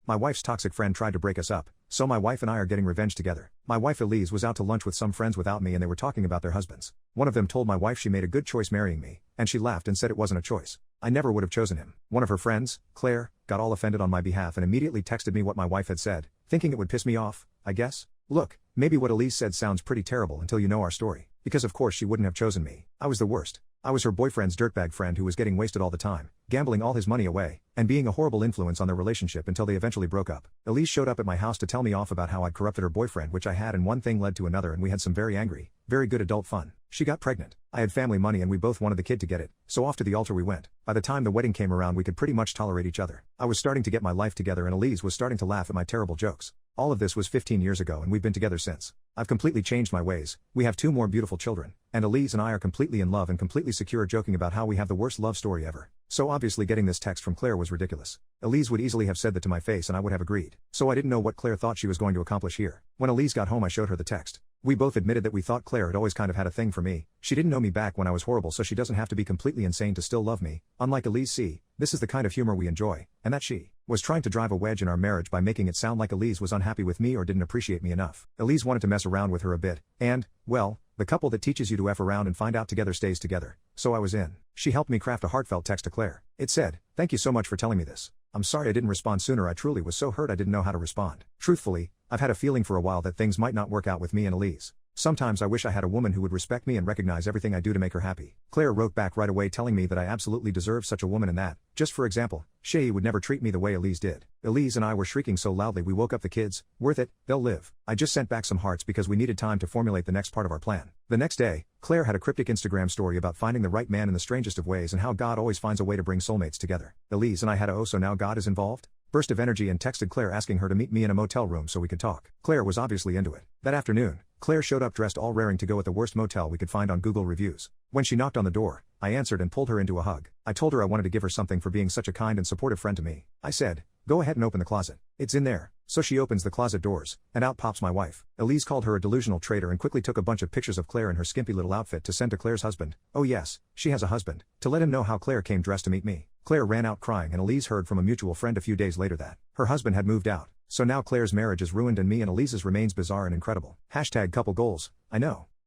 My wife's toxic friend tried to break us up, so my wife and I are getting revenge together. My wife Elise was out to lunch with some friends without me and they were talking about their husbands. One of them told my wife she made a good choice marrying me, and she laughed and said it wasn't a choice. I never would have chosen him. One of her friends, Claire, got all offended on my behalf and immediately texted me what my wife had said, thinking it would piss me off, I guess. Look, maybe what Elise said sounds pretty terrible until you know our story. Because of course she wouldn't have chosen me. I was the worst. I was her boyfriend's dirtbag friend who was getting wasted all the time, gambling all his money away, and being a horrible influence on their relationship until they eventually broke up. Elise showed up at my house to tell me off about how I'd corrupted her boyfriend, which I had, and one thing led to another and we had some very angry, very good adult fun. She got pregnant. I had family money and we both wanted the kid to get it, so off to the altar we went. By the time the wedding came around we could pretty much tolerate each other. I was starting to get my life together and Elise was starting to laugh at my terrible jokes. All of this was 15 years ago and we've been together since. I've completely changed my ways, we have 2 more beautiful children, and Elise and I are completely in love and completely secure, joking about how we have the worst love story ever. So obviously getting this text from Claire was ridiculous. Elise would easily have said that to my face and I would have agreed. So I didn't know what Claire thought she was going to accomplish here. When Elise got home I showed her the text. We both admitted that we thought Claire had always kind of had a thing for me. She didn't know me back when I was horrible, so she doesn't have to be completely insane to still love me. Unlike Elise, see, this is the kind of humor we enjoy, and that she was trying to drive a wedge in our marriage by making it sound like Elise was unhappy with me or didn't appreciate me enough. Elise wanted to mess around with her a bit, and, well, the couple that teaches you to F around and find out together stays together. So I was in. She helped me craft a heartfelt text to Claire. It said, "Thank you so much for telling me this. I'm sorry I didn't respond sooner. I truly was so hurt I didn't know how to respond. Truthfully, I've had a feeling for a while that things might not work out with me and Elise. Sometimes I wish I had a woman who would respect me and recognize everything I do to make her happy." Claire wrote back right away telling me that I absolutely deserve such a woman and that, just for example, she would never treat me the way Elise did. Elise and I were shrieking so loudly we woke up the kids. Worth it, they'll live. I just sent back some hearts because we needed time to formulate the next part of our plan. The next day, Claire had a cryptic Instagram story about finding the right man in the strangest of ways and how God always finds a way to bring soulmates together. Elise and I had a "oh so now God is involved?" burst of energy and texted Claire asking her to meet me in a motel room so we could talk. Claire was obviously into it. That afternoon, Claire showed up dressed all raring to go at the worst motel we could find on Google reviews. When she knocked on the door, I answered and pulled her into a hug. I told her I wanted to give her something for being such a kind and supportive friend to me. I said, "Go ahead and open the closet. It's in there." So she opens the closet doors, and out pops my wife. Elise called her a delusional traitor and quickly took a bunch of pictures of Claire in her skimpy little outfit to send to Claire's husband. Oh yes, she has a husband, to let him know how Claire came dressed to meet me. Claire ran out crying and Elise heard from a mutual friend a few days later that her husband had moved out. So now Claire's marriage is ruined and me and Elise's remains bizarre and incredible. #couple goals. I know.